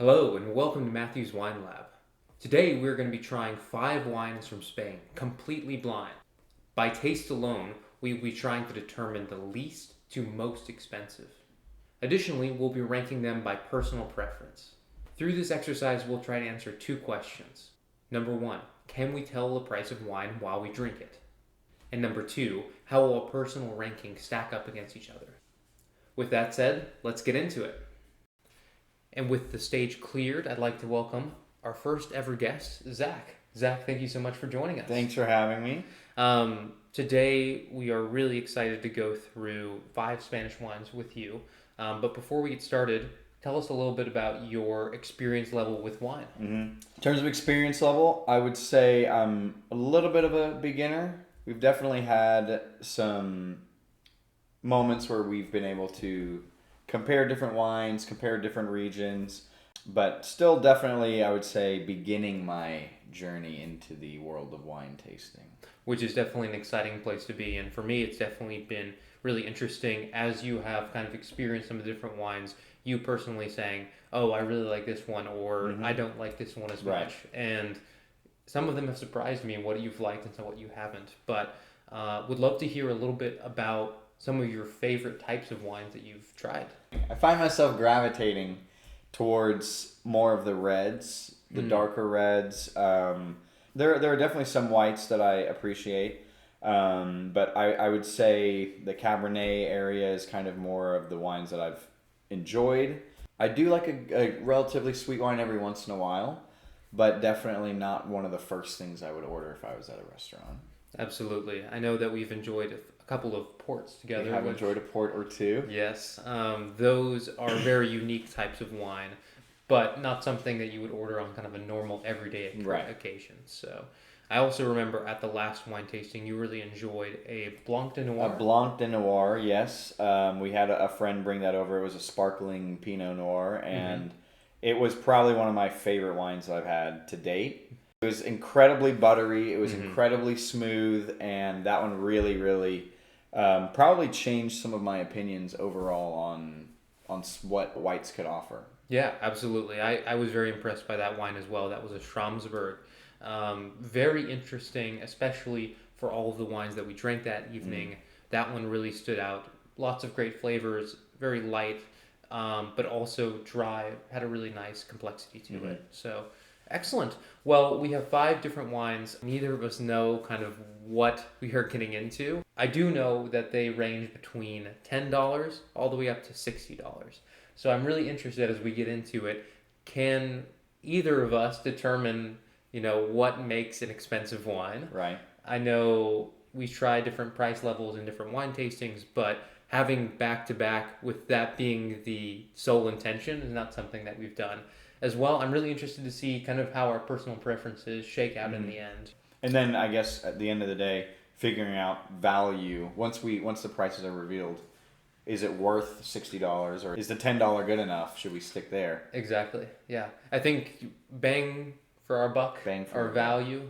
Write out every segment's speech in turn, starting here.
Hello and welcome to Matthew's Wine Lab. Today we're going to be trying 5 wines from Spain, completely blind. By taste alone, we will be trying to determine the least to most expensive. Additionally, we'll be ranking them by personal preference. Through this exercise, we'll try to answer 2 questions. Number 1, can we tell the price of wine while we drink it? And number 2, how will a personal ranking stack up against each other? With that said, let's get into it. And with the stage cleared, I'd like to welcome our first ever guest, Zach. Zach, thank you so much for joining us. Thanks for having me. Today, we are really excited to go through 5 Spanish wines with you. But before we get started, tell us a little bit about your experience level with wine. In terms of experience level, I would say I'm a little bit of a beginner. We've definitely had some moments where we've been able to compare different wines, compare different regions, but still definitely, I would say, beginning my journey into the world of wine tasting. Which is definitely an exciting place to be. And for me, it's definitely been really interesting as you have kind of experienced some of the different wines, you personally saying, oh, I really like this one, or I don't like this one as much. And some of them have surprised me, what you've liked and some what you haven't. But would love to hear a little bit about some of your favorite types of wines that you've tried. I find myself gravitating towards more of the reds, the darker reds. There are definitely some whites that I appreciate, but I would say the Cabernet area is kind of more of the wines that I've enjoyed. I do like a relatively sweet wine every once in a while, but definitely not one of the first things I would order if I was at a restaurant. Absolutely. I know that we've enjoyed a couple of ports together. We have enjoyed a port or two. Yes. Those are very unique types of wine, but not something that you would order on kind of a normal everyday occasion. So I also remember at the last wine tasting, you really enjoyed a Blanc de Noir. A Blanc de Noir, yes. We had a friend bring that over. It was a sparkling Pinot Noir, and it was probably one of my favorite wines that I've had to date. It was incredibly buttery. It was incredibly smooth, and that one really, really probably changed some of my opinions overall on what whites could offer. Yeah, absolutely. I was very impressed by that wine as well. That was a Schramsberg. Very interesting, especially for all of the wines that we drank that evening. That one really stood out. Lots of great flavors, very light, but also dry. Had a really nice complexity to it. So excellent. Well, we have 5 different wines. Neither of us know kind of what we are getting into. I do know that they range between $10 all the way up to $60. So I'm really interested as we get into it. Can either of us determine, what makes an expensive wine? Right. I know we try different price levels in different wine tastings, but having back-to-back with that being the sole intention is not something that we've done. As well, I'm really interested to see kind of how our personal preferences shake out in the end. And then I guess at the end of the day, figuring out value once the prices are revealed. Is it worth $60 or is the $10 good enough? Should we stick there? Exactly. Yeah, I think bang for our buck, our value,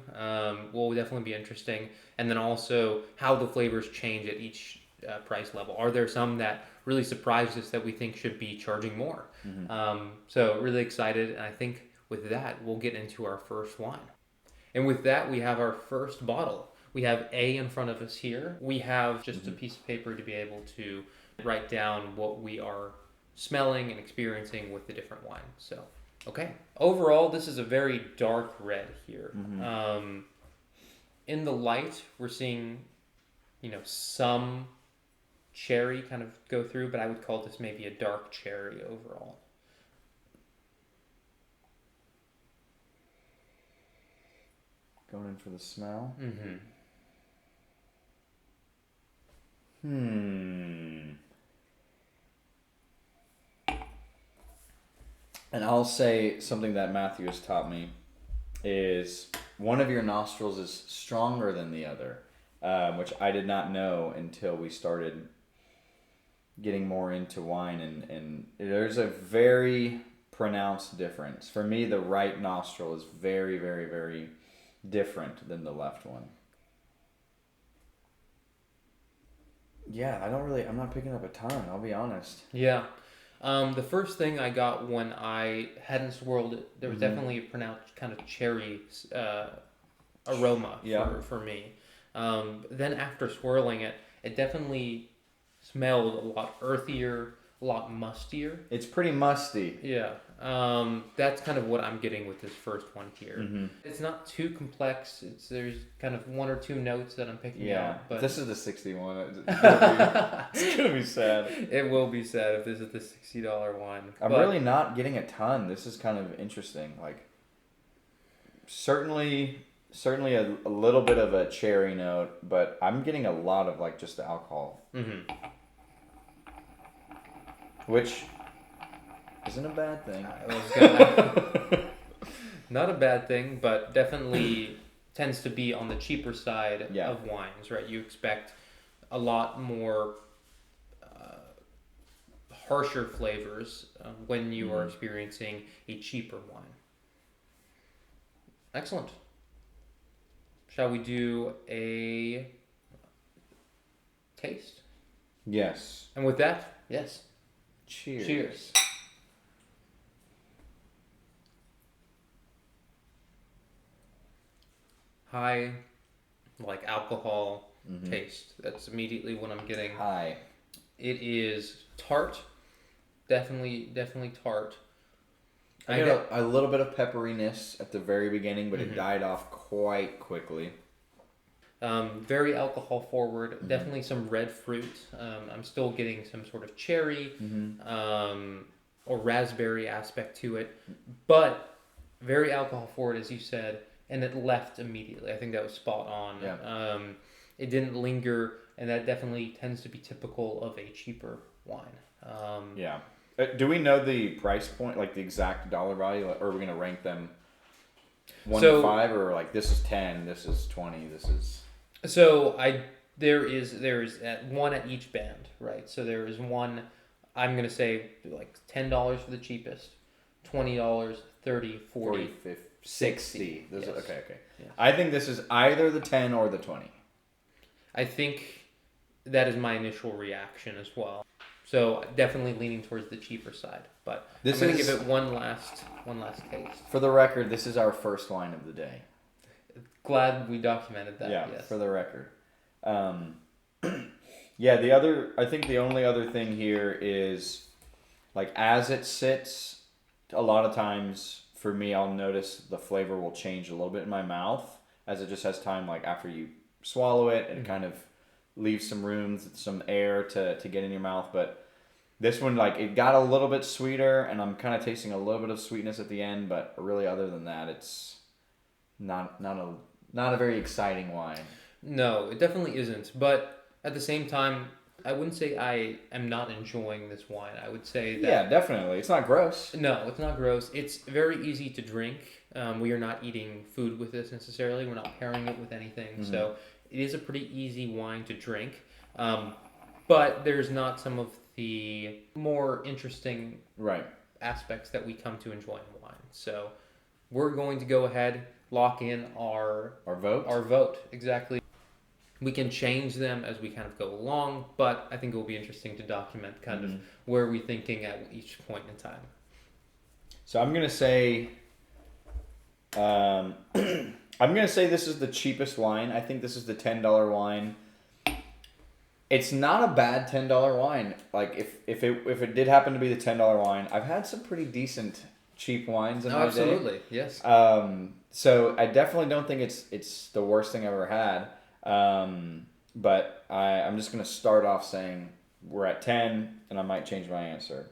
will definitely be interesting. And then also how the flavors change at each price level. Are there some that really surprised us that we think should be charging more? So really excited, and I think with that we'll get into our first wine. And with that we have our first bottle. We have A in front of us here. We have just a piece of paper to be able to write down what we are smelling and experiencing with the different wines. So okay, overall this is a very dark red here. In the light we're seeing some cherry kind of go through, but I would call this maybe a dark cherry overall. Going in for the smell. And I'll say something that Matthew has taught me is one of your nostrils is stronger than the other, which I did not know until we started getting more into wine, and there's a very pronounced difference. For me, the right nostril is very, very, very different than the left one. Yeah, I'm not picking up a ton, I'll be honest. Yeah. The first thing I got when I hadn't swirled it, there was definitely a pronounced kind of cherry aroma for me. Then after swirling it, it definitely smelled a lot earthier, a lot mustier. It's pretty musty. Yeah. That's kind of what I'm getting with this first one here. It's not too complex. There's kind of one or two notes that I'm picking out. But this is the 61. It's gonna be sad. It will be sad if this is the $60 one. I'm really not getting a ton. This is kind of interesting. Like, certainly a little bit of a cherry note, but I'm getting a lot of like just the alcohol, which isn't a bad thing. Not a bad thing, but definitely tends to be on the cheaper side of wines, right? You expect a lot more harsher flavors when you are experiencing a cheaper wine. Excellent. Shall we do a taste? Yes. And with that, yes. Cheers. Cheers. High, like alcohol taste. That's immediately what I'm getting. High. It is tart. Definitely tart. I get a little bit of pepperiness at the very beginning, but it died off quite quickly. Very alcohol forward. Definitely some red fruit. I'm still getting some sort of cherry or raspberry aspect to it, but very alcohol forward, as you said, and it left immediately. I think that was spot on. Yeah. It didn't linger, and that definitely tends to be typical of a cheaper wine. Yeah. Do we know the price point, like the exact dollar value, or are we going to rank them 1 to 5, or like this is 10, this is 20, this is... So there is one at each band, right? So there is one, I'm going to say like $10 for the cheapest, $20, $30, 40, 50, 60. Yes. Okay. Yeah. I think this is either the 10 or the 20. I think that is my initial reaction as well. So definitely leaning towards the cheaper side, but I'm going to give it one last taste. For the record, this is our first wine of the day. Glad we documented that. Yeah, yes. For the record. I think the only other thing here is, like, as it sits, a lot of times for me, I'll notice the flavor will change a little bit in my mouth as it just has time, like after you swallow it, and it kind of leaves some room, some air to get in your mouth. But this one, like, it got a little bit sweeter, and I'm kind of tasting a little bit of sweetness at the end, but really other than that, it's not a very exciting wine. No, it definitely isn't. But at the same time, I wouldn't say I am not enjoying this wine. I would say that... Yeah, definitely. It's not gross. No, it's not gross. It's very easy to drink. We are not eating food with this necessarily. We're not pairing it with anything. So it is a pretty easy wine to drink. But there's not some of the more interesting aspects that we come to enjoy in wine. So we're going to go ahead, lock in our vote. Our vote, exactly. We can change them as we kind of go along, but I think it will be interesting to document kind of where we're thinking at each point in time. So I'm gonna say, this is the cheapest wine. I think this is the $10 wine. It's not a bad $10 wine. Like if it did happen to be the $10 wine, I've had some pretty decent cheap wines in my day. Absolutely, yes. So I definitely don't think it's the worst thing I've ever had. But I'm just going to start off saying we're at 10, and I might change my answer.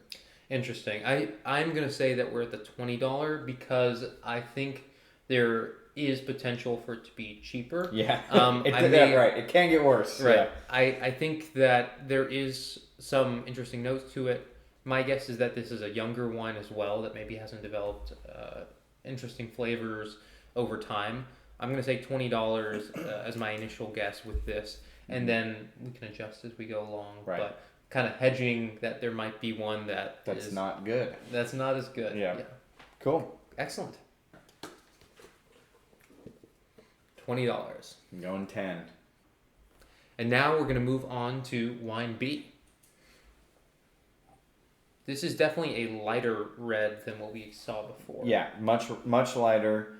Interesting. I'm going to say that we're at the $20 because I think there is potential for it to be cheaper. Yeah, right. It can get worse. Right. Yeah. I think that there is some interesting notes to it. My guess is that this is a younger wine as well that maybe hasn't developed interesting flavors over time. I'm going to say $20 as my initial guess with this, and then we can adjust as we go along. Right. But kind of hedging that there might be one that's not good. That's not as good. Yeah. Cool. Excellent. $20. I'm going 10. And now we're going to move on to wine B. This is definitely a lighter red than what we saw before. Yeah, much lighter.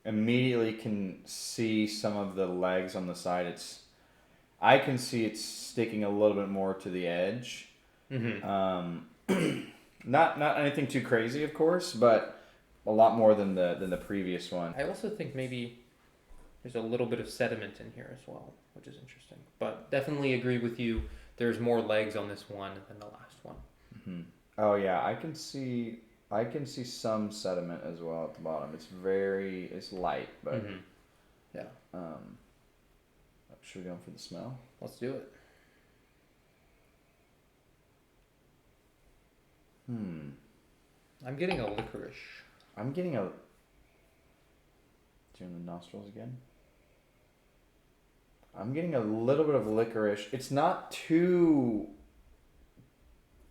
Immediately can see some of the legs on the side. I can see it's sticking a little bit more to the edge. Not anything too crazy, of course, but a lot more than the previous one. I also think maybe there's a little bit of sediment in here as well, which is interesting. But definitely agree with you. There's more legs on this one than the last one. Oh yeah, I can see some sediment as well at the bottom. It's light, but yeah. Should we go for the smell? Let's do it. I'm getting a licorice. I'm getting a. Doing the nostrils again. I'm getting a little bit of licorice. It's not too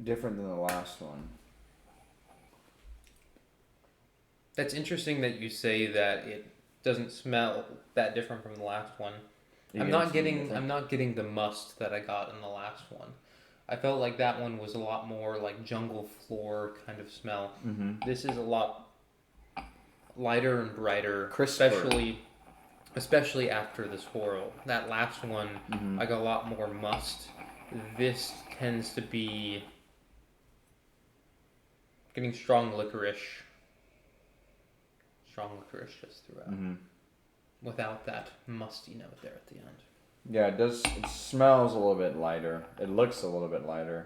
different than the last one. That's interesting that you say that it doesn't smell that different from the last one. I'm not getting the must that I got in the last one. I felt like that one was a lot more like jungle floor kind of smell. This is a lot lighter and brighter, crisper. Especially after the swirl. That last one, I got a lot more must. This tends to be getting strong licorice just throughout, without that musty note there at the end. Yeah, it does. It smells a little bit lighter. It looks a little bit lighter.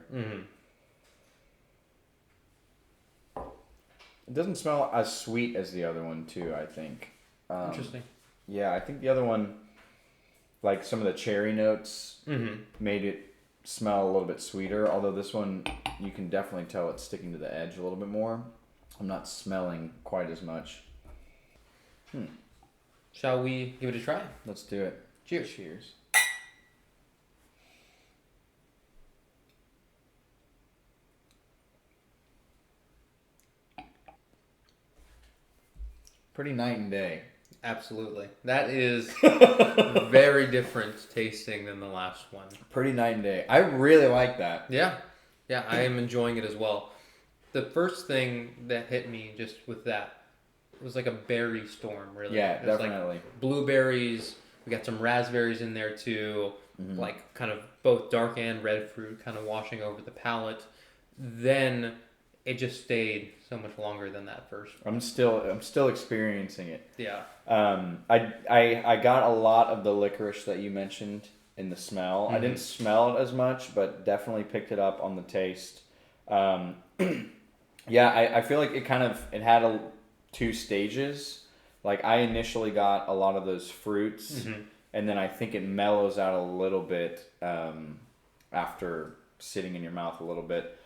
It doesn't smell as sweet as the other one too, I think. Interesting. Yeah, I think the other one, like some of the cherry notes, made it smell a little bit sweeter. Although this one, you can definitely tell it's sticking to the edge a little bit more. I'm not smelling quite as much. Shall we give it a try? Let's do it. Cheers. Cheers. Pretty night and day. Absolutely. That is very different tasting than the last one. Pretty night and day. I really like that. Yeah, I am enjoying it as well. The first thing that hit me just with that was like a berry storm, really. Yeah, definitely. Like blueberries. We got some raspberries in there too. Like kind of both dark and red fruit kind of washing over the palate. Then it just stayed so much longer than that first one. I'm still experiencing it. Yeah. I got a lot of the licorice that you mentioned in the smell. I didn't smell it as much, but definitely picked it up on the taste. Yeah, I feel like it had two stages. Like I initially got a lot of those fruits, and then I think it mellows out a little bit after sitting in your mouth a little bit.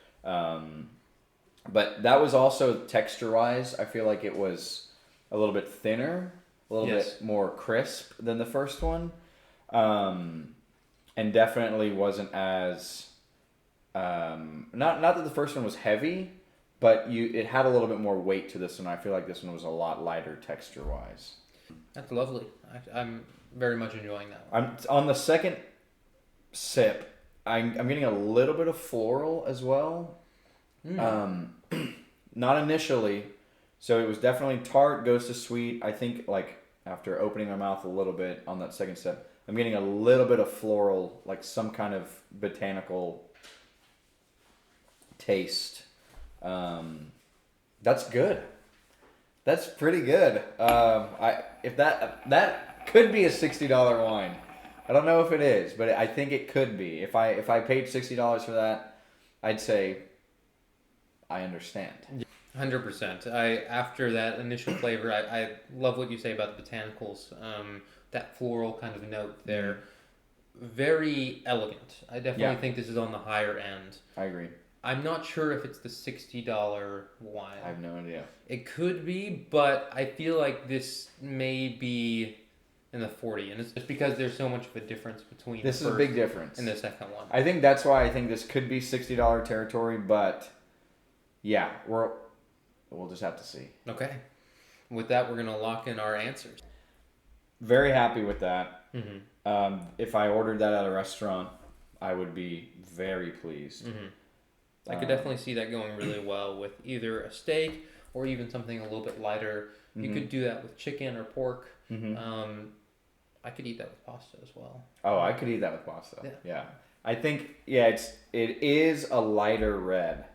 But that was also texture-wise, I feel like it was a little bit thinner, a little bit more crisp than the first one, and definitely wasn't as not that the first one was heavy, but it had a little bit more weight to this one. I feel like this one was a lot lighter texture-wise. That's lovely. I'm very much enjoying that one. I'm on the second sip. I'm getting a little bit of floral as well. Not initially, so it was definitely tart, goes to sweet. I think like after opening my mouth a little bit on that second sip, I'm getting a little bit of floral, like some kind of botanical taste. That's good. That's pretty good. If that could be a $60 wine. I don't know if it is, but I think it could be. If I paid $60 for that, I'd say I understand. 100%. After that initial flavor, I love what you say about the botanicals. That floral kind of note there. Very elegant. I definitely think this is on the higher end. I agree. I'm not sure if it's the $60 wine. I have no idea. It could be, but I feel like this may be in the 40, and it's just because there's so much of a difference between this is a big difference and the second one. I think that's why I think this could be $60 territory, but yeah, we'll just have to see. Okay. With that, we're gonna lock in our answers. Very happy with that. If I ordered that at a restaurant, I would be very pleased. I could definitely see that going really well with either a steak or even something a little bit lighter. You could do that with chicken or pork. I could eat that with pasta as well. Oh, I could eat that with pasta. Yeah. Yeah. I think it is a lighter red,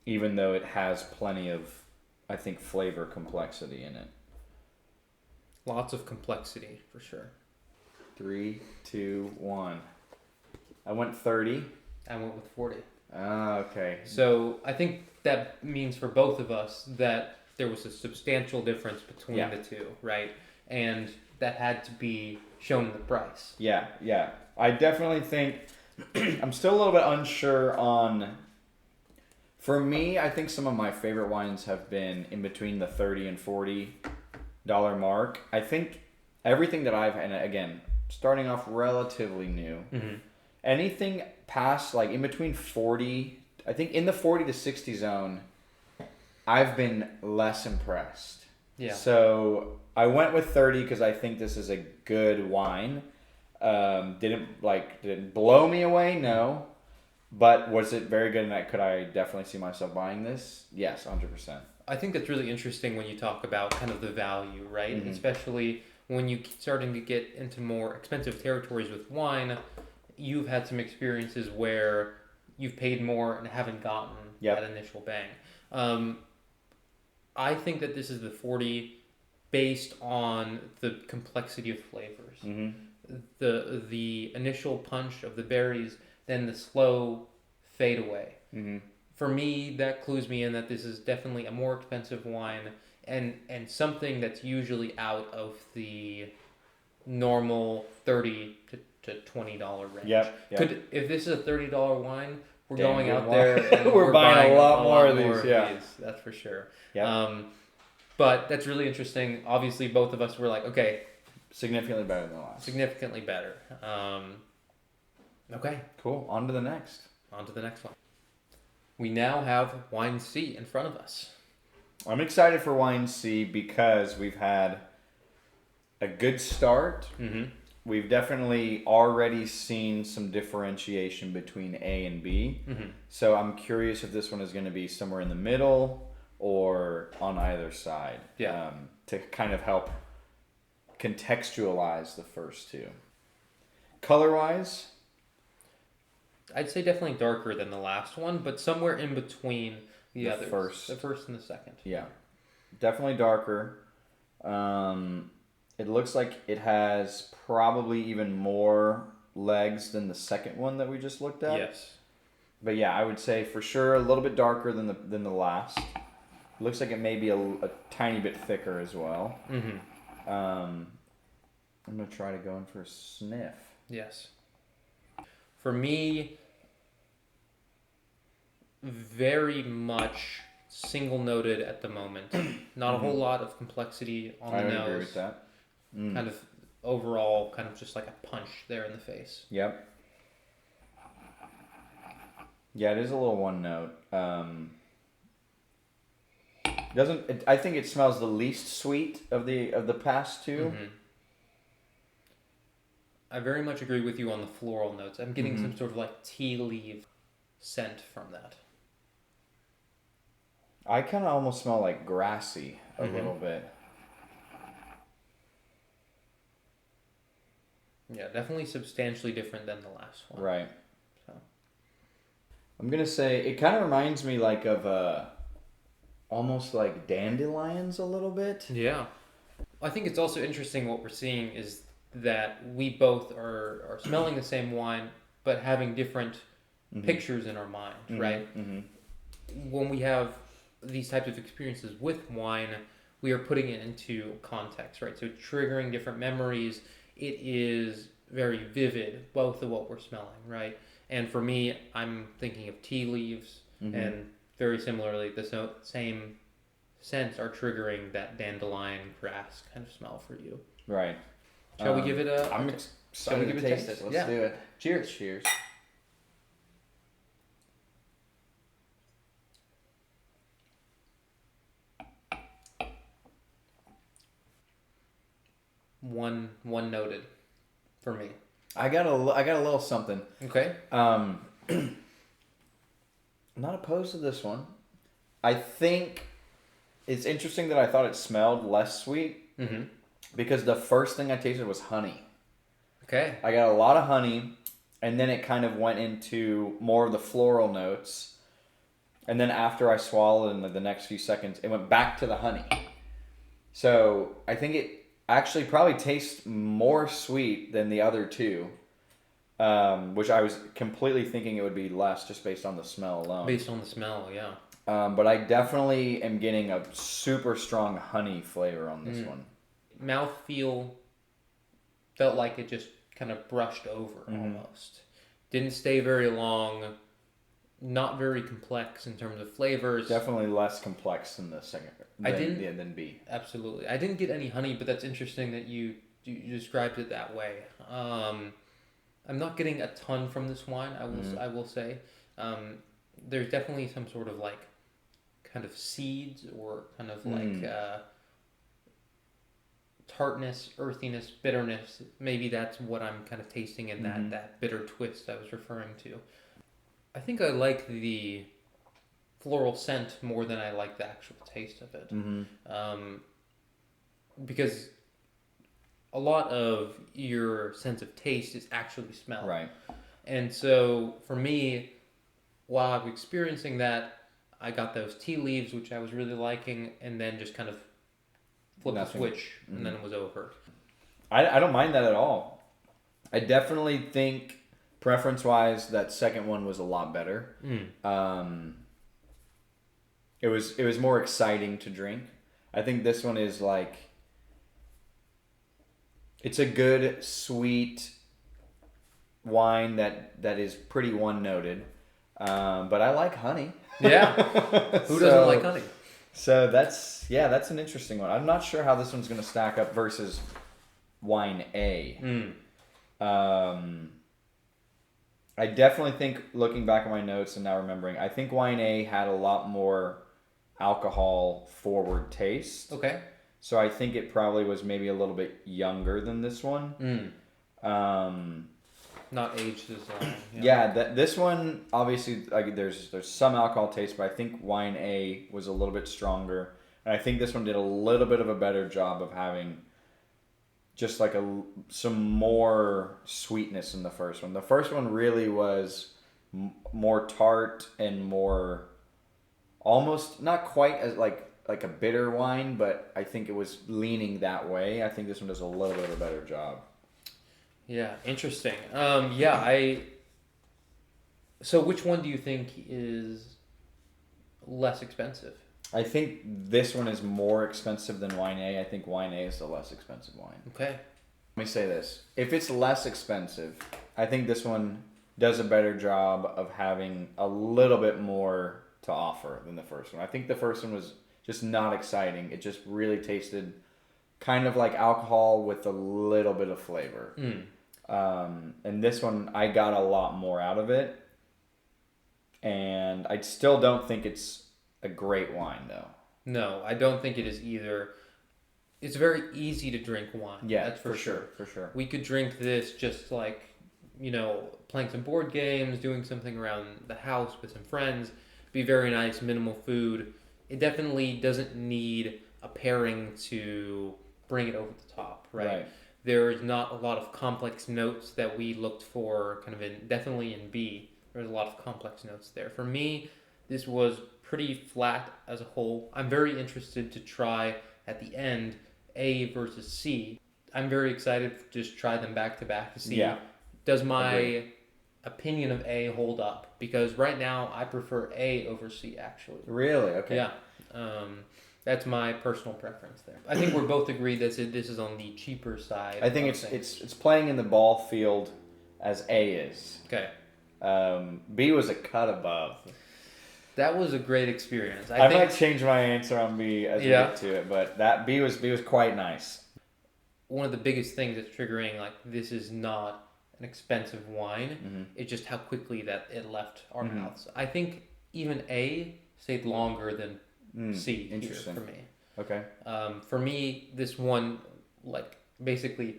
even though it has plenty of, I think, flavor complexity in it. Lots of complexity for sure. 3, 2, 1. I went 30. I went with 40. Ah, okay. So I think that means for both of us that there was a substantial difference between the two, right? And that had to be shown in the price. Yeah. I definitely think I'm still a little bit unsure on. For me, I think some of my favorite wines have been in between the $30 and $40 mark. I think everything that and again, starting off relatively new, anything past like in between 40, I think in the 40 to 60 zone, I've been less impressed. Yeah. So I went with 30 because I think this is a good wine. Didn't blow me away, no. But was it very good? And could I definitely see myself buying this? Yes, 100%. I think that's really interesting when you talk about kind of the value, right? Mm-hmm. Especially when you're starting to get into more expensive territories with wine. You've had some experiences where you've paid more and haven't gotten that initial bang. I think that this is the 40 based on the complexity of flavors. The initial punch of the berries, then the slow fade away. For me, that clues me in that this is definitely a more expensive wine and something that's usually out of the normal $30 to $20 range. Yep. If this is a $30 wine, we're Damn going good out wine. there and We're buying a lot more of these. Yeah. That's for sure. Yep. But that's really interesting. Obviously, both of us were like, okay, significantly better than the last. significantly better. Okay. Cool. On to the next. On to the next one. We now have wine C in front of us. I'm excited for wine C because we've had a good start. We've definitely already seen some differentiation between A and B. So I'm curious if this one is going to be somewhere in the middle or on either side. To kind of help contextualize the first two. Color-wise, I'd say definitely darker than the last one, but somewhere in between the others. The first and the second. Yeah. Definitely darker. It looks like it has probably even more legs than the second one that we just looked at. Yes. But yeah, I would say for sure a little bit darker than the last. Looks like it may be a tiny bit thicker as well. I'm going to try to go in for a sniff. Yes. For me, very much single-noted at the moment. Not a whole lot of complexity on the nose. I agree with that. Kind of overall, kind of just like a punch there in the face. Yep. Yeah, it is a little one note. I think it smells the least sweet of the past two. I very much agree with you on the floral notes. I'm getting some sort of like tea leaf scent from that. I kind of almost smell like grassy a little bit. Yeah, definitely substantially different than the last one. Right. So. I'm going to say it kind of reminds me like of almost like dandelions a little bit. Yeah. I think it's also interesting what we're seeing is that we both are smelling the same wine, but having different pictures in our mind, right? When we have these types of experiences with wine, we are putting it into context, right? So triggering different memories. It is very vivid, both of what we're smelling, right? And for me, I'm thinking of tea leaves, and very similarly, the same scents are triggering that dandelion grass kind of smell for you. Right. Shall we give it a... I'm excited to taste it. Let's do it. Cheers. Cheers. One noted for me. I got a little something. Okay. not opposed to this one. I think it's interesting that I thought it smelled less sweet because the first thing I tasted was honey. Okay. I got a lot of honey, and then it kind of went into more of the floral notes. And then after I swallowed in the next few seconds, it went back to the honey. So I think it actually probably tastes more sweet than the other two, which I was completely thinking it would be less just based on the smell alone. Based on the smell, yeah. But I definitely am getting a super strong honey flavor on this one. Mouthfeel felt like it just kind of brushed over almost. Didn't stay very long. Not very complex in terms of flavors. Definitely less complex than the second than B. Absolutely. I didn't get any honey, but that's interesting that you described it that way. I'm not getting a ton from this wine, I will say. There's definitely some sort of like kind of seeds or kind of like tartness, earthiness, bitterness. Maybe that's what I'm kind of tasting in that bitter twist I was referring to. I think I like the floral scent more than I like the actual taste of it. Because a lot of your sense of taste is actually smell. Right. And so for me, while I was experiencing that, I got those tea leaves, which I was really liking, and then just kind of flipped the switch, and then it was over. I don't mind that at all. I definitely think, preference-wise, that second one was a lot better. It was more exciting to drink. I think this one is like, it's a good, sweet wine that is pretty one-noted. But I like honey. Yeah. Who doesn't like honey? So that's an interesting one. I'm not sure how this one's going to stack up versus wine A. I definitely think, looking back at my notes and now remembering, I think wine A had a lot more alcohol forward taste. Okay. So I think it probably was maybe a little bit younger than this one. Not aged as long. This one, obviously, like, there's some alcohol taste, but I think wine A was a little bit stronger. And I think this one did a little bit of a better job of having just like some more sweetness in the first one. The first one really was more tart and more, almost not quite as like a bitter wine, but I think it was leaning that way. I think this one does a little bit of a better job. Yeah, interesting. So which one do you think is less expensive? I think this one is more expensive than wine A. I think wine A is the less expensive wine. Okay. Let me say this. If it's less expensive, I think this one does a better job of having a little bit more to offer than the first one. I think the first one was just not exciting. It just really tasted kind of like alcohol with a little bit of flavor. And this one, I got a lot more out of it. And I still don't think it's a great wine, though. No, I don't think it is either. It's very easy to drink wine. Yeah, that's for sure. For sure. We could drink this just like, playing some board games, doing something around the house with some friends. Be very nice, minimal food. It definitely doesn't need a pairing to bring it over the top, right? There's not a lot of complex notes that we looked for definitely in B. There's a lot of complex notes there. For me, this was pretty flat as a whole. I'm very interested to try at the end A versus C. I'm very excited to just try them back to back to see does my opinion of A hold up, because right now I prefer A over C actually. Really? Okay. Yeah. That's my personal preference there. I think we're both agreed that this is on the cheaper side. I think it's playing in the ball field as A is. Okay. B was a cut above. That was a great experience. I might change my answer on B as we get to it, but that B was quite nice. One of the biggest things that's triggering, like, this is not an expensive wine. It's just how quickly that it left our mouths. I think even A stayed longer than C here for me. Okay. For me, this one, like, basically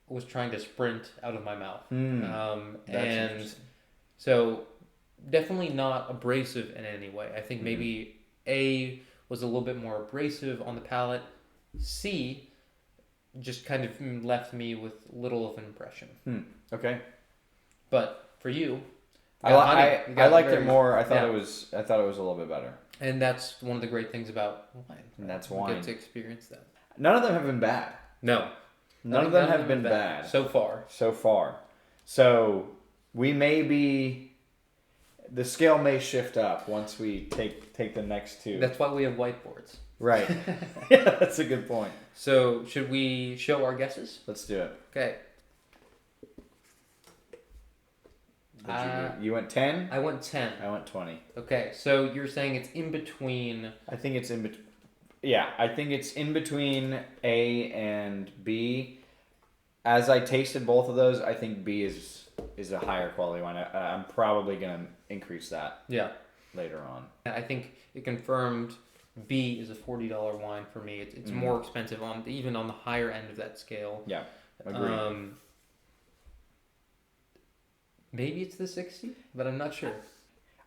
was trying to sprint out of my mouth. And so definitely not abrasive in any way. I think maybe A was a little bit more abrasive on the palate. C just kind of left me with little of an impression. Okay. But for you, I liked it more. I thought it was a little bit better. And that's one of the great things about wine. Right? And that's we wine. get to experience that. None of them have been bad. No. None of them have been bad. So far. So we may be... The scale may shift up once we take the next two. That's why we have whiteboards. Right. Yeah, that's a good point. So should we show our guesses? Let's do it. Okay. You went 10? I went 10. I went 20. Okay, so you're saying it's in between... I think it's in between... Yeah, I think it's in between A and B. As I tasted both of those, I think B is a higher quality wine. I'm probably going to increase that later on. I think it confirmed B is a $40 wine for me. It's more expensive even on the higher end of that scale. Yeah, agree. Maybe it's the 60, but I'm not sure.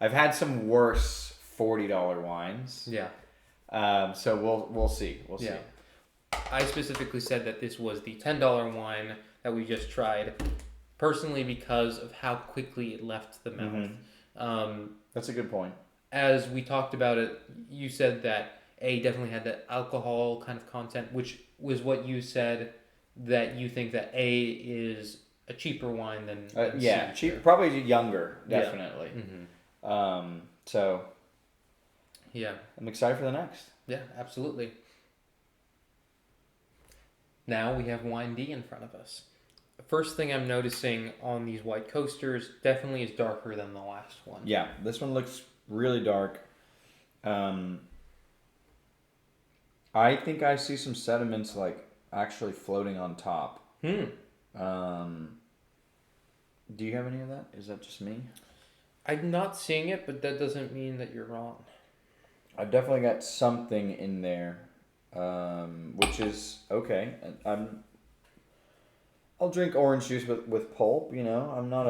I've had some worse $40 wines. Yeah. So we'll see. We'll see. I specifically said that this was the $10 wine that we just tried, personally because of how quickly it left the mouth. That's a good point. As we talked about it, you said that A definitely had that alcohol kind of content, which was what you said, that you think that A is a cheaper wine than yeah, C. cheap, probably younger, definitely. Yeah. So yeah, I'm excited for the next. Yeah, absolutely. Now we have wine D in front of us. The first thing I'm noticing on these white coasters definitely is darker than the last one. Yeah, this one looks really dark. I think I see some sediments like actually floating on top. Do you have any of that? Is that just me? I'm not seeing it, but that doesn't mean that you're wrong. I've definitely got something in there, which is okay. I'll drink orange juice with pulp. You know, I'm not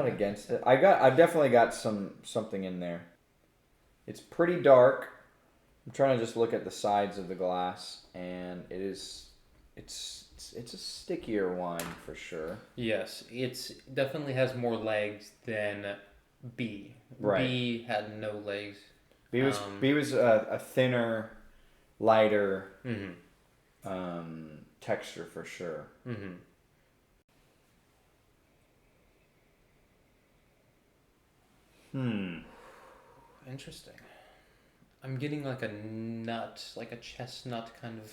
against it. I've definitely got something in there. It's pretty dark. I'm trying to just look at the sides of the glass, and it's a stickier wine for sure. Yes, it definitely has more legs than B. Right. B had no legs. B was a thinner, lighter texture for sure. Interesting. I'm getting like a nut, like a chestnut kind of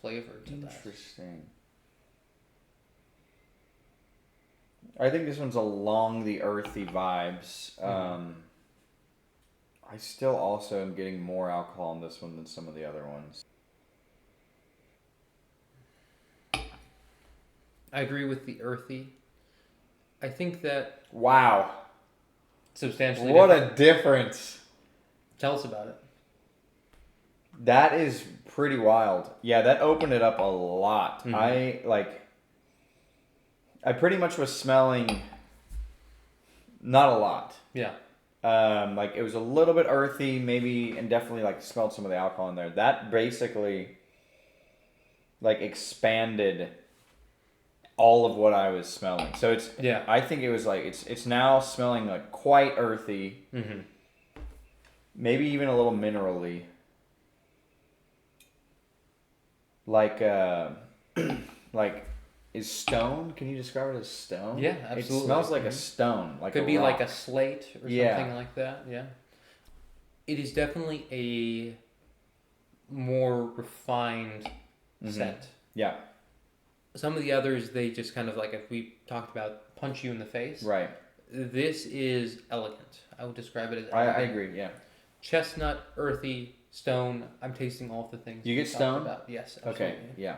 flavor to that. Interesting. I think this one's along the earthy vibes. I still also am getting more alcohol in this one than some of the other ones. I agree with the earthy. I think that... Wow. Substantially what different. A difference. Tell us about it. That is pretty wild. Yeah, that opened it up a lot. I pretty much was smelling not a lot. Yeah. Like it was a little bit earthy, maybe, and definitely like smelled some of the alcohol in there. That basically like expanded all of what I was smelling. So it's I think it was like it's now smelling like quite earthy. Maybe even a little minerally. Like like is stone? Can you describe it as stone? Yeah, absolutely. It smells like a stone, like could a be rock. like a slate or something like that. Yeah, it is definitely a more refined scent. Yeah. Some of the others, they just kind of like, if we talked about, punch you in the face. Right. This is elegant. I would describe it as I elegant. agree. Yeah. Chestnut, earthy, stone. I'm tasting all the things. You get stone? about. Yes. Absolutely. Okay. Yeah.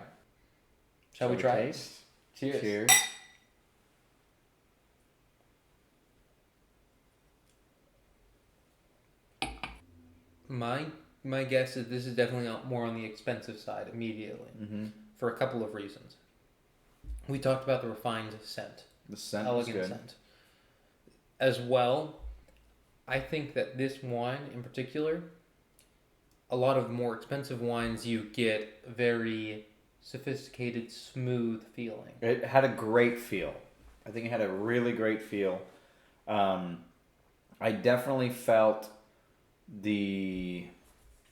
Shall we try taste? Cheers. Cheers. My guess is this is definitely more on the expensive side immediately, for a couple of reasons. We talked about the refined scent, The scent elegant is good. scent, as well. I think that this wine in particular, a lot of more expensive wines, you get very sophisticated, smooth feeling. It had a great feel. I think it had a really great feel. Um, I definitely felt the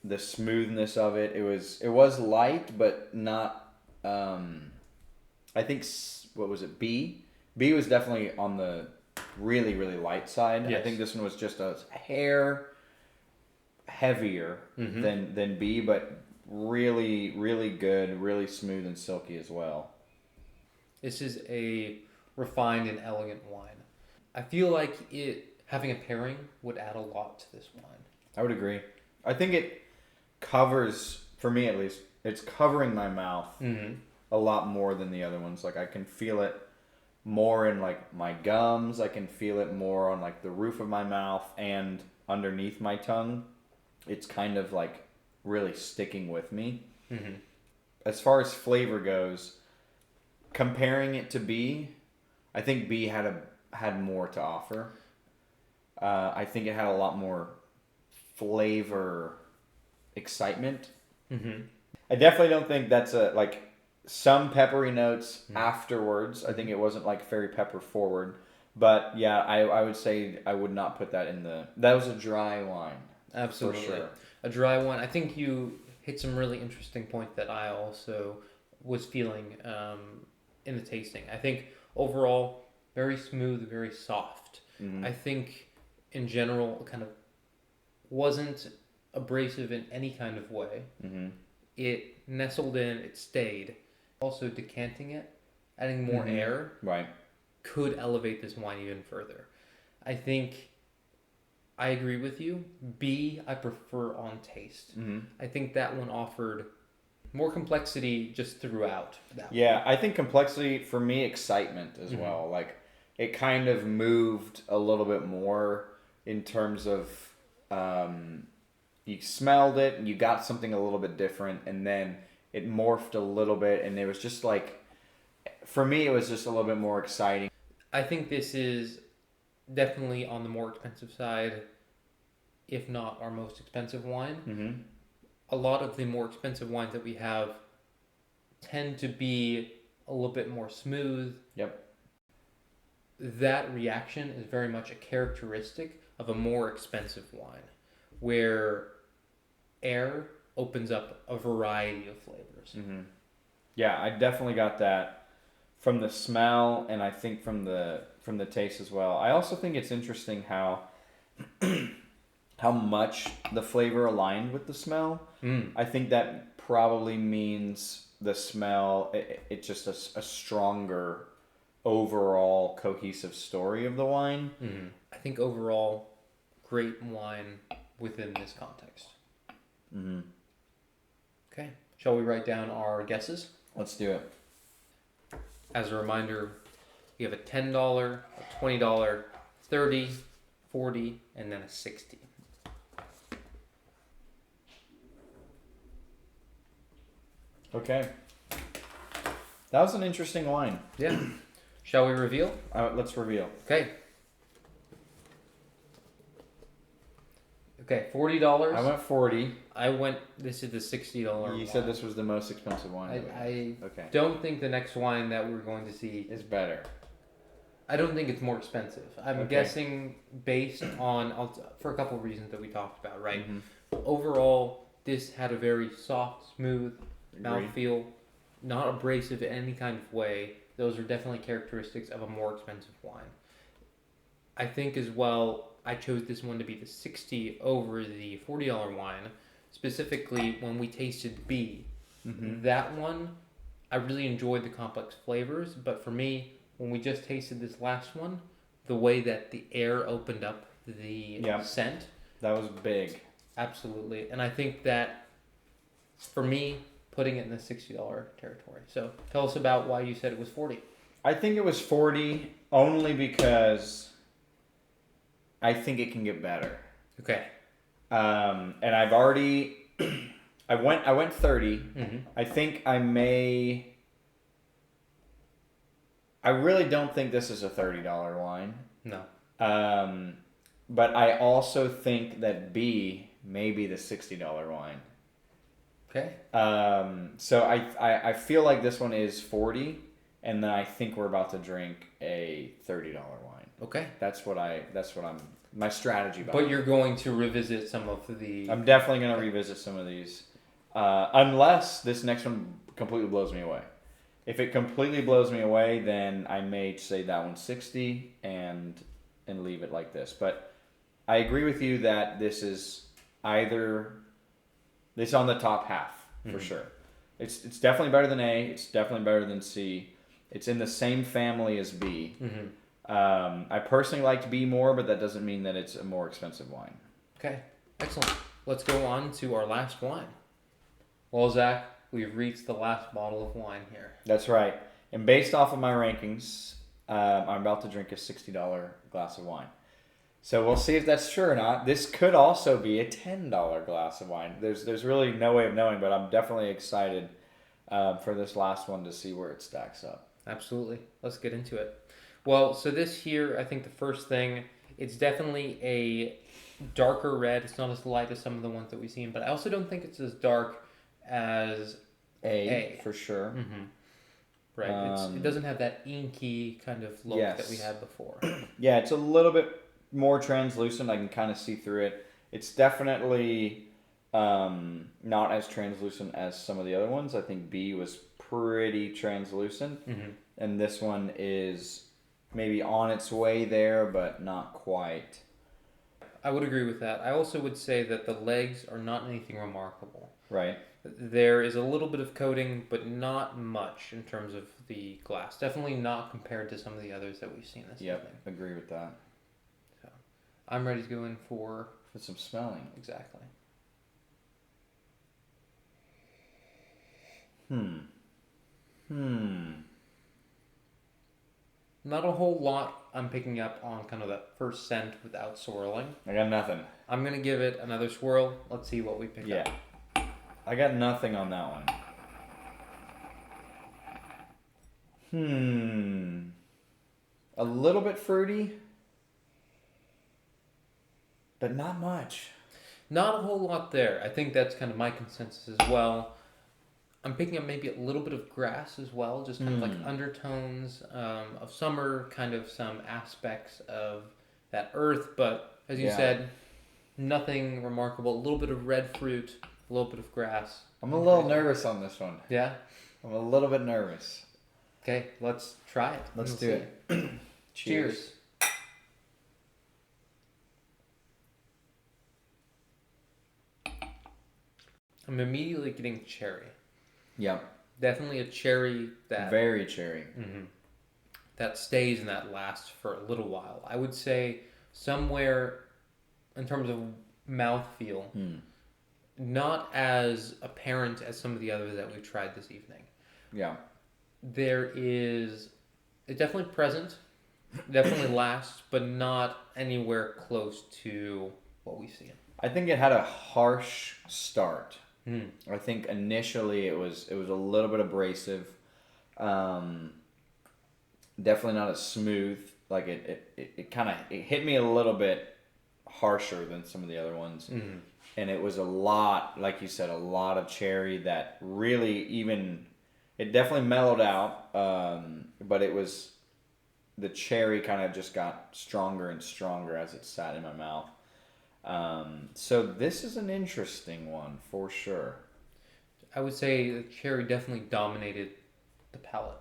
the smoothness of it. It was light, but not. I think what was it? B. B was definitely on the really really light side. I Yes. think this one was just a hair heavier than B, but really really good, really smooth and silky as well. This is a refined and elegant wine. I feel like it having a pairing would add a lot to this wine. I would agree. I think it covers, for me at least, it's covering my mouth a lot more than the other ones. Like I can feel it more in like my gums. I can feel it more on like the roof of my mouth and underneath my tongue. It's kind of like really sticking with me. As far as flavor goes, comparing it to B, I think B had more to offer. I think it had a lot more flavor excitement. I definitely don't think that's a like some peppery notes afterwards. I think it wasn't like very pepper forward. But yeah, I would say I would not put that in the. That was a dry wine. Absolutely. For sure. A dry one. I think you hit some really interesting points that I also was feeling in the tasting. I think overall, very smooth, very soft. I think in general, it kind of wasn't abrasive in any kind of way. It nestled in, it stayed. Also, decanting it, adding more air, Right. could elevate this wine even further. I think I agree with you. B, I prefer on taste. I think that one offered more complexity just throughout that Yeah, I think complexity for me, excitement as well. Like it kind of moved a little bit more in terms of you smelled it and you got something a little bit different, and then it morphed a little bit, and it was just like for me, it was just a little bit more exciting. I think this is definitely on the more expensive side, if not our most expensive wine. A lot of the more expensive wines that we have tend to be a little bit more smooth. Yep. That reaction is very much a characteristic of a more expensive wine, where air opens up a variety of flavors. Yeah, I definitely got that from the smell, and I think from the taste as well. I also think it's interesting how how much the flavor aligned with the smell. I think that probably means the smell. It's just a stronger overall cohesive story of the wine. I think overall, great wine within this context. Okay, shall we write down our guesses? Let's do it. As a reminder, we have a $10, a $20, 30, 40, and then a 60. Okay. That was an interesting wine. Yeah. Shall we reveal? Let's reveal. Okay. Okay, $40. I went 40. This is the $60 wine. You said this was the most expensive wine. I Okay. don't think the next wine that we're going to see It's better. I don't think it's more expensive. I'm Okay. guessing based on for a couple of reasons that we talked about, right? Mm-hmm. Overall, this had a very soft, smooth Agreed. mouthfeel, not abrasive in any kind of way. Those are definitely characteristics of a more expensive wine. I think as well, I chose this one to be the 60 over the $40 wine, specifically when we tasted B. That one, I really enjoyed the complex flavors, but for me, when we just tasted this last one, the way that the air opened up the scent. That was big. Absolutely. And I think that, for me, putting it in the $60 territory. So tell us about why you said it was 40. I think it was 40 only because I think it can get better. Okay. And I've already I went 30. I think I really don't think this is a $30 wine. No. but I also think that B may be the $60 wine. Okay. So I feel like this one is 40, and then I think we're about to drink a $30 wine. Okay. That's what I'm my strategy But you're going to revisit some of the. I'm definitely going to revisit some of these, unless this next one completely blows me away. If it completely blows me away, then I may say that one's 60 and leave it like this. But I agree with you that this is either this on the top half for sure. It's definitely better than A. It's definitely better than C. It's in the same family as B. I personally liked B more, but that doesn't mean that it's a more expensive wine. Okay, excellent. Let's go on to our last wine. Well, Zach, we've reached the last bottle of wine here. That's right. And based off of my rankings, I'm about to drink a $60 glass of wine. So we'll see if that's true or not. This could also be a $10 glass of wine. There's really no way of knowing, but I'm definitely excited for this last one to see where it stacks up. Absolutely. Let's get into it. Well, so this here, I think the first thing, it's definitely a darker red. It's not as light as some of the ones that we've seen, but I also don't think it's as dark as A. For sure. Right. It doesn't have that inky kind of look that we had before. Yeah, it's a little bit more translucent. I can kind of see through it. It's definitely not as translucent as some of the other ones. I think B was pretty translucent, and this one is maybe on its way there, but not quite. I would agree with that. I also would say that the legs are not anything remarkable. Right. There is a little bit of coating, but not much in terms of the glass. Definitely not compared to some of the others that we've seen this evening. Agree with that. So, I'm ready to go in for some smelling. Exactly. Not a whole lot I'm picking up on kind of that first scent without swirling. I got nothing. I'm going to give it another swirl. Let's see what we pick up. I got nothing on that one. A little bit fruity, but not much. Not a whole lot there. I think that's kind of my consensus as well. I'm picking up maybe a little bit of grass as well, just kind of like undertones of summer, kind of some aspects of that earth. But as you said, nothing remarkable. A little bit of red fruit, a little bit of grass. I'm a little nervous on this one. Yeah? I'm a little bit nervous. Okay, let's try it. Let's do it. Cheers. I'm immediately getting cherry. Yep. Definitely a cherry that... Very cherry. That stays and that lasts for a little while. I would say somewhere in terms of mouthfeel, not as apparent as some of the others that we've tried this evening. Yeah. It's definitely present, definitely lasts, but not anywhere close to what we've seen. I think it had a harsh start. I think initially it was a little bit abrasive. Definitely not as smooth. Like it kind of hit me a little bit harsher than some of the other ones. And it was a lot, like you said, a lot of cherry that really it definitely mellowed out. But the cherry kind of just got stronger and stronger as it sat in my mouth. So this is an interesting one for sure. I would say the cherry definitely dominated the palate.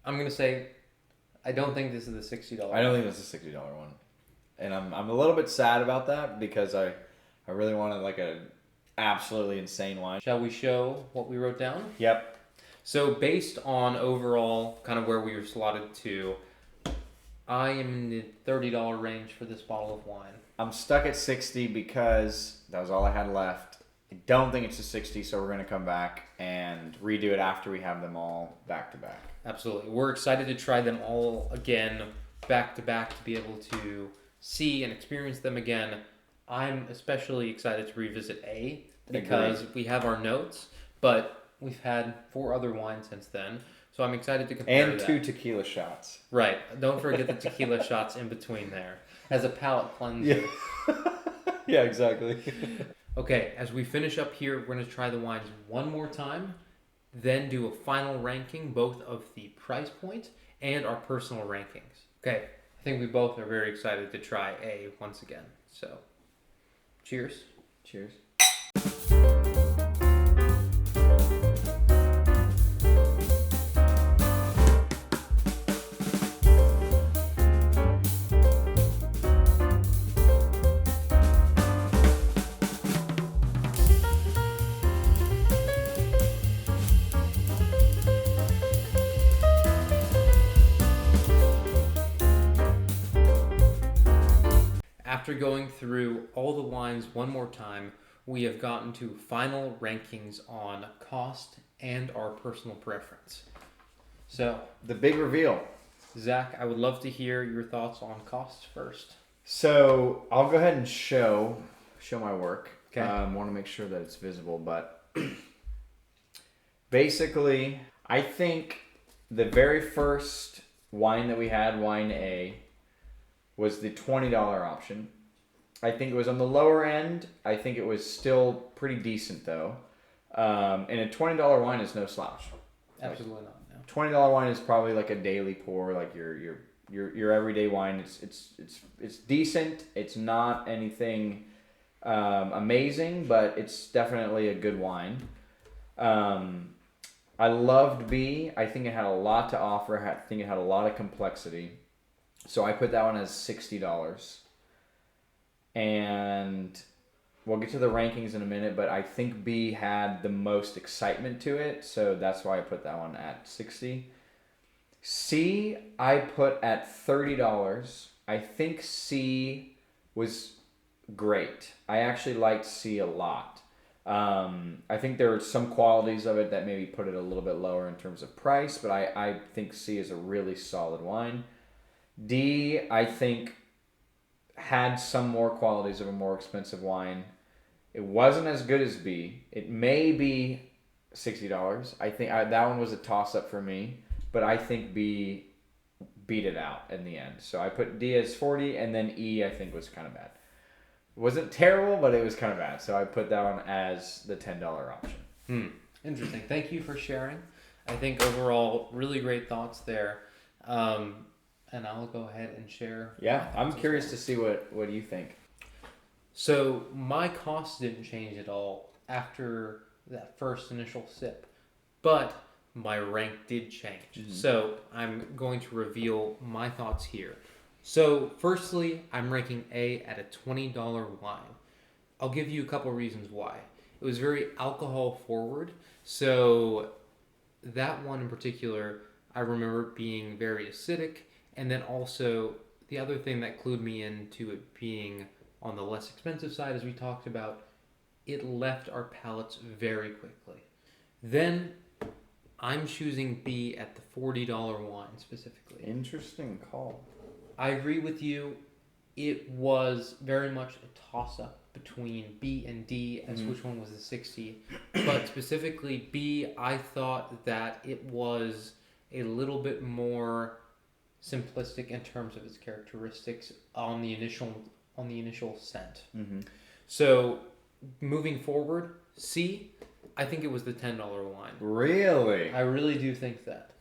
I'm going to say I don't think this is the $60 I don't think this is a $60 one. And I'm a little bit sad about that because I really wanted like a absolutely insane wine. Shall we show what we wrote down? Yep. So based on overall kind of where we were slotted to, I am in the $30 range for this bottle of wine. I'm stuck at 60 because that was all I had left. I don't think it's a 60, so we're going to come back and redo it after we have them all back to back. Absolutely. We're excited to try them all again back to back to be able to see and experience them again. I'm especially excited to revisit A because we have our notes, but we've had 4 other wines since then. So I'm excited to compare And that. 2 tequila shots. Right. Don't forget the tequila shots in between there as a palate cleanser. Yeah. Yeah, exactly. Okay, as we finish up here, we're going to try the wines one more time, then do a final ranking, both of the price point and our personal rankings. Okay, I think we both are very excited to try A once again. So, cheers. Cheers. After going through all the wines one more time, we have gotten to final rankings on cost and our personal preference. So, The big reveal. Zach, I would love to hear your thoughts on cost first. So I'll go ahead and show my work. Okay. Want to make sure that it's visible, but basically, I think the very first wine that we had, wine A, was the $20 option. I think it was on the lower end. I think it was still pretty decent though. And a $20 wine is no slouch. Absolutely not. No. $20 wine is probably like a daily pour, like your everyday wine. It's decent. It's not anything amazing, but it's definitely a good wine. I loved B. I think it had a lot to offer. I think it had a lot of complexity. So I put that one as $60. And we'll get to the rankings in a minute, but I think B had the most excitement to it, so that's why I put that one at 60. C I put at $30. I think C was great. I actually liked C a lot. I think there were some qualities of it that maybe put it a little bit lower in terms of price, but I think C is a really solid wine. D, I think, had some more qualities of a more expensive wine. It wasn't as good as B. It may be $60. I think that one was a toss-up for me, but I think B beat it out in the end. So I put D as 40, and then E, I think, was kind of bad. It wasn't terrible, but it was kind of bad. So I put that one as the $10 option. Interesting. Thank you for sharing. I think overall, really great thoughts there. And I'll go ahead and share. Yeah, I'm curious to see what you think. So my cost didn't change at all after that first initial sip, but my rank did change. Mm-hmm. So I'm going to reveal my thoughts here. So firstly, I'm ranking A at a $20 wine. I'll give you a couple reasons why. It was very alcohol forward. So that one in particular, I remember being very acidic. And then also, the other thing that clued me into it being on the less expensive side, as we talked about, it left our palates very quickly. Then, I'm choosing B at the $40 wine specifically. Interesting call. I agree with you. It was very much a toss-up between B and D as which one was the 60. But specifically, B, I thought that it was a little bit more simplistic in terms of its characteristics on the initial scent. Mm-hmm. So moving forward, C, I think it was the $10 wine. Really? I really do think that.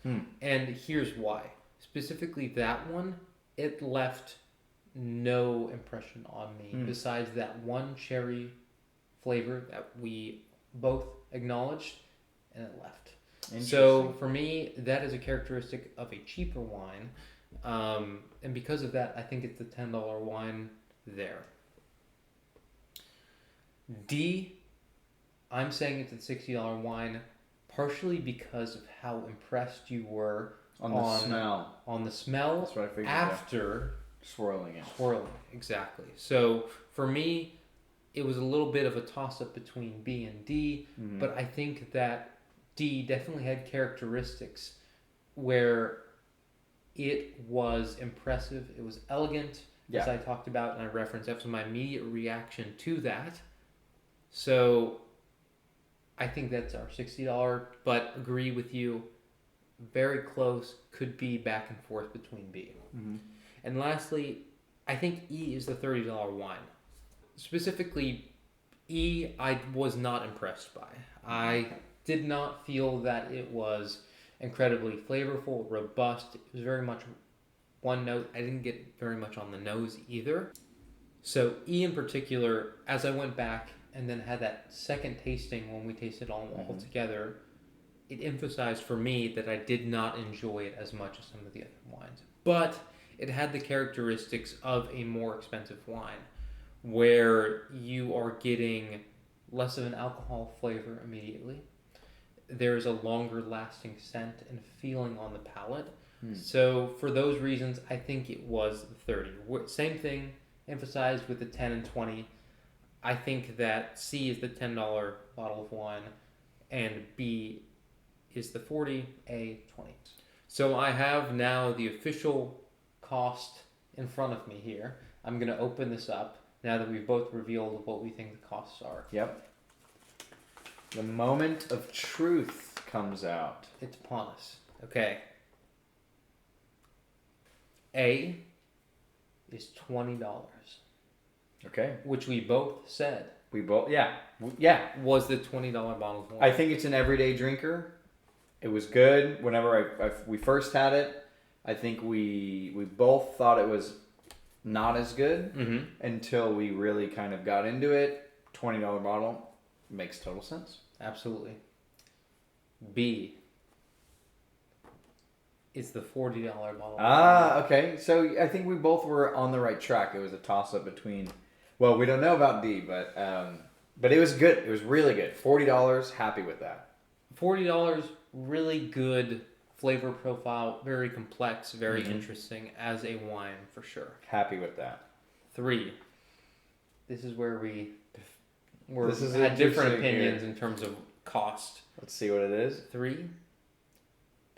And here's why. Specifically that one, it left no impression on me besides that one cherry flavor that we both acknowledged, and it left. So for me, that is a characteristic of a cheaper wine, and because of that, I think it's the $10 wine there. D, I'm saying it's a $60 wine, partially because of how impressed you were on the smell. On the smell. That's what I figured. After swirling it. Exactly. So for me, it was a little bit of a toss-up between B and D, but I think that D definitely had characteristics where it was impressive. It was elegant, as I talked about, and I referenced. That was my immediate reaction to that. So I think that's our $60, but agree with you. very close, could be back and forth between B. Mm-hmm. And lastly, I think E is the $30 wine. Specifically, E, I was not impressed by. I did not feel that it was incredibly flavorful, robust. It was very much one note. I didn't get very much on the nose either. So E in particular, as I went back and then had that second tasting when we tasted all together, it emphasized for me that I did not enjoy it as much as some of the other wines. But it had the characteristics of a more expensive wine, where you are getting less of an alcohol flavor immediately. There's a longer lasting scent and feeling on the palate. So for those reasons, I think it was 30. Same thing emphasized with the 10 and 20. I think that C is the $10 bottle of wine and B is the 40, A 20. So I have now the official cost in front of me here. I'm going to open this up now that we've both revealed what we think the costs are. Yep. The moment of truth comes out. It's upon us. Okay. A is $20. Okay. Which we both said. We both, yeah. Was the $20 bottle of wine. I think it's an everyday drinker. It was good. Whenever we first had it, I think we both thought it was not as good until we really kind of got into it. $20 bottle makes total sense. Absolutely. B is the $40 bottle. Okay. So I think we both were on the right track. It was a toss-up between... Well, we don't know about D, but it was good. It was really good. $40, happy with that. $40, really good flavor profile, very complex, very interesting as a wine for sure. Happy with that. 3. This is where we This had different opinions in terms of cost. Let's see what it is. 3.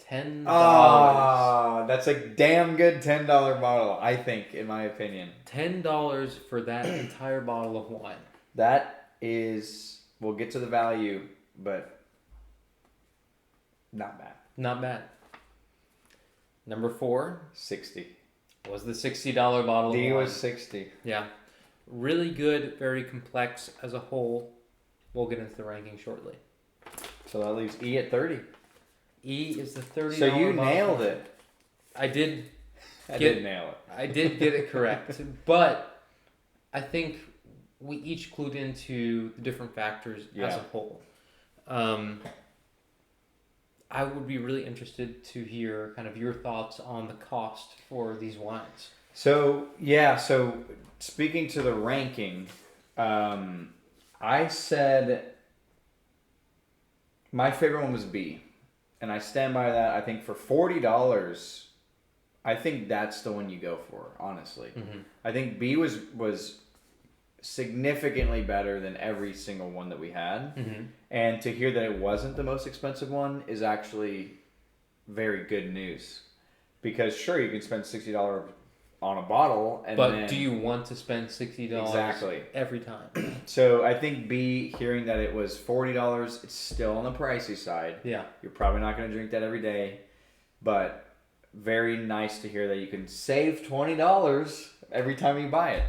$10. Oh, that's a damn good $10 bottle, I think, in my opinion. $10 for that entire bottle of wine. That is, we'll get to the value, but not bad. Not bad. Number 4. 60. Was the $60 bottle of wine. D was 60. Yeah. Really good, very complex as a whole. We'll get into the ranking shortly. So that leaves E at 30. E is the $30 So you bottle. nailed it. I did nail it. I did get it correct. But I think we each clued into the different factors as a whole. I would be really interested to hear kind of your thoughts on the cost for these wines. So speaking to the ranking, I said my favorite one was B. And I stand by that. I think for $40, I think that's the one you go for, honestly. I think B was significantly better than every single one that we had. And to hear that it wasn't the most expensive one is actually very good news. Because sure, you can spend $60 on a bottle. But do you want to spend $60 every time? So I think B, hearing that it was $40, it's still on the pricey side. Yeah. You're probably not going to drink that every day. But very nice to hear that you can save $20 every time you buy it.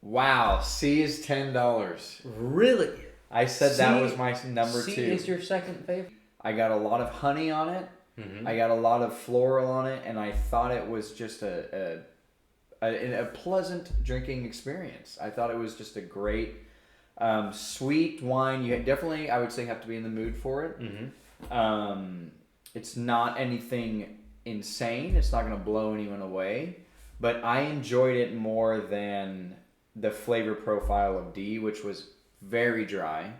Wow, C is $10. Really? I said that was my number 2. C is your second favorite? I got a lot of honey on it. I got a lot of floral on it, and I thought it was just a pleasant drinking experience. I thought it was just a great, sweet wine. You definitely, I would say, have to be in the mood for it. It's not anything insane. It's not going to blow anyone away. But I enjoyed it more than the flavor profile of D, which was very dry.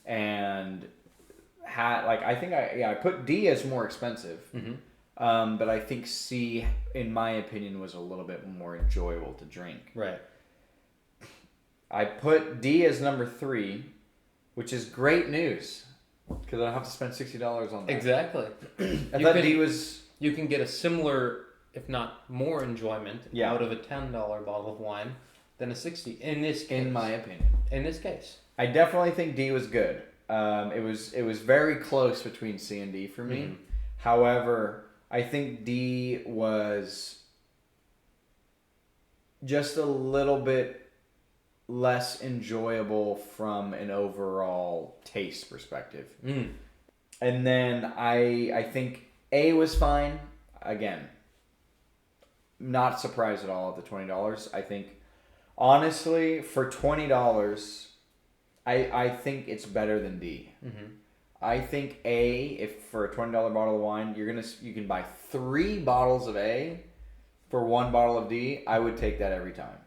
And I put D as more expensive. But I think C, in my opinion, was a little bit more enjoyable to drink. Right. I put D as number 3, which is great news. Because I don't have to spend $60 on that. Exactly. I thought D was... You can get a similar, if not more, enjoyment out of a $10 bottle of wine than a $60. In this case. In my opinion. In this case. I definitely think D was good. It was very close between C and D for me. Mhm. However, I think D was just a little bit less enjoyable from an overall taste perspective. Mm. And then I think A was fine. Again, not surprised at all at the $20. I think honestly for $20, I think it's better than D. Mm-hmm. I think A, if for a $20 bottle of wine, you can buy 3 bottles of A for 1 bottle of D. I would take that every time.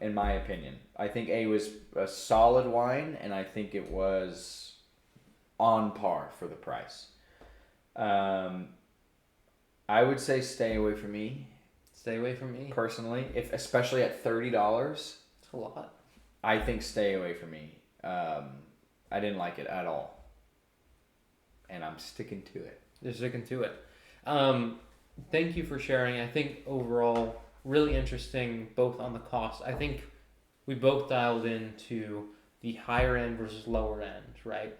In my opinion, I think A was a solid wine, and I think it was on par for the price. I would say stay away from me. Stay away from me. Personally, if especially at $30, It's a lot. I think stay away from me. I didn't like it at all, and I'm sticking to it. You're sticking to it. Thank you for sharing. I think overall, really interesting, both on the cost. I think we both dialed into the higher end versus lower end, right?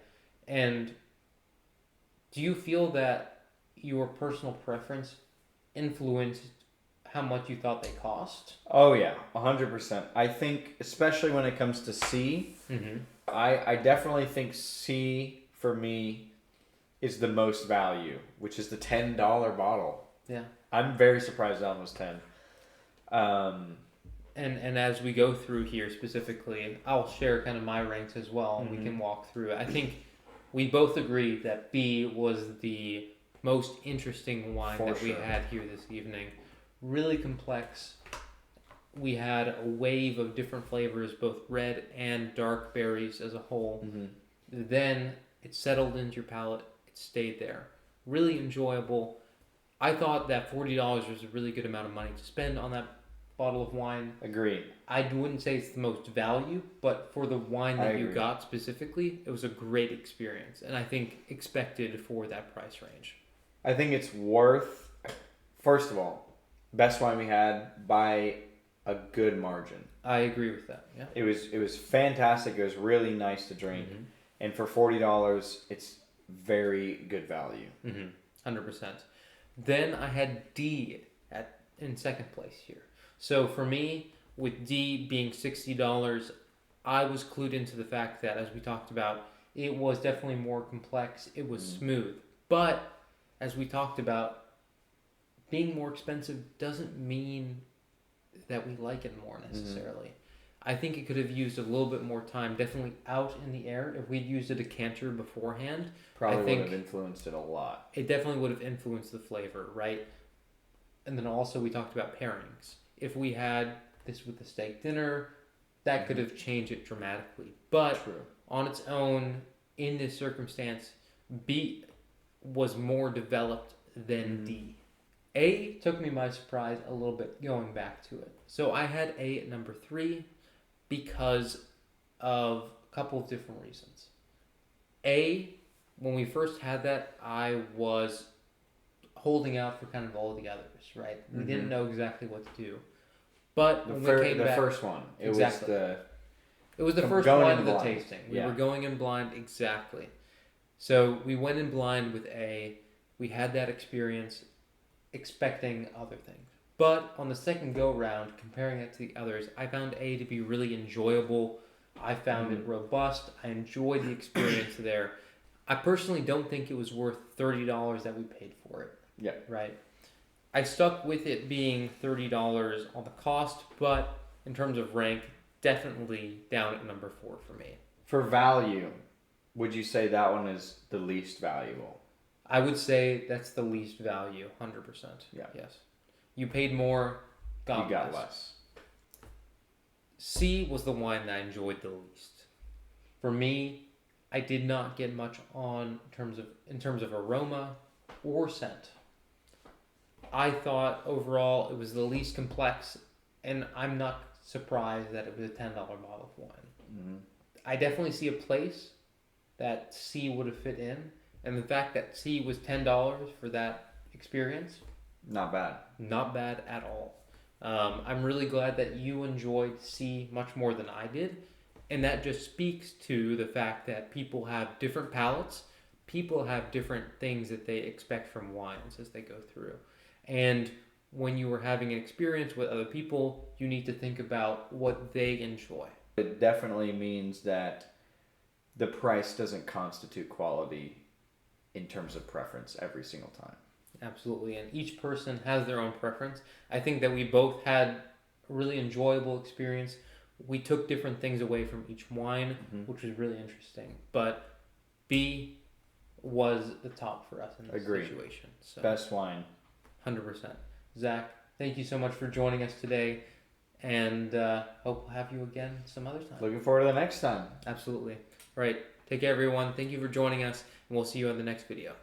And do you feel that your personal preference influenced how much you thought they cost? Oh yeah, 100%. I think especially when it comes to C, Mm-hmm. I definitely think C for me is the most value, which is the $10 bottle. Yeah. I'm very surprised that one was 10. And as we go through here specifically, I'll share kind of my ranks as well, and we can walk through it. I think we both agree that B was the most interesting wine For that we sure. had here this evening. Really complex. We had a wave of different flavors, both red and dark berries as a whole. Mm-hmm. Then it settled into your palate. It stayed there. Really enjoyable. I thought that $40 was a really good amount of money to spend on that bottle of wine. Agree. I wouldn't say it's the most value, but for the wine that you got specifically, it was a great experience, and I think expected for that price range. I think it's worth, first of all, best wine we had by a good margin. I agree with that. Yeah. It was fantastic. It was really nice to drink, and for $40, it's very good value. 100%. Then I had D in second place here. So for me, with D being $60, I was clued into the fact that, as we talked about, it was definitely more complex. It was smooth. But as we talked about, being more expensive doesn't mean that we like it more necessarily. I think it could have used a little bit more time, definitely out in the air. If we'd used a decanter beforehand, Probably I think would have influenced it a lot. it definitely would have influenced the flavor, right? And then also we talked about pairings. If we had this with the steak dinner, that could have changed it dramatically. But True. on its own, in this circumstance, B was more developed than D. A took me by surprise a little bit going back to it. So I had A at number 3 because of a couple of different reasons. A, when we first had that, I was holding out for kind of all the others, right? We didn't know exactly what to do. But when we came back, first one, it Exactly. was it was the first going one in of the blind. tasting. We Yeah. were going in blind, exactly. So we went in blind with A. We had that experience, expecting other things. But on the second go round, comparing it to the others, I found A to be really enjoyable. I found it robust. I enjoyed the experience there. I personally don't think it was worth $30 that we paid for it. Yeah. Right. I stuck with it being $30 on the cost, but in terms of rank, definitely down at number 4 for me. For value, would you say that one is the least valuable? I would say that's the least value, 100%. Yeah. Yes. You paid more, You got less. C was the wine that I enjoyed the least. For me, I did not get much on in terms of aroma or scent. I thought overall it was the least complex, and I'm not surprised that it was a $10 bottle of wine. I definitely see a place that C would have fit in, and the fact that C was $10 for that experience, Not bad. not bad at all. I'm really glad that you enjoyed C much more than I did, And that just speaks to the fact that people have different palates. People have different things that they expect from wines as they go through. And when you are having an experience with other people, you need to think about what they enjoy. It definitely means that the price doesn't constitute quality in terms of preference every single time. Absolutely. And each person has their own preference. I think that we both had a really enjoyable experience. We took different things away from each wine, which was really interesting. But B was the top for us in this situation. So best wine. 100%. Zach, thank you so much for joining us today. And hope we'll have you again some other time. Looking forward to the next time. Absolutely. Right. Take care, everyone. Thank you for joining us. And we'll see you on the next video.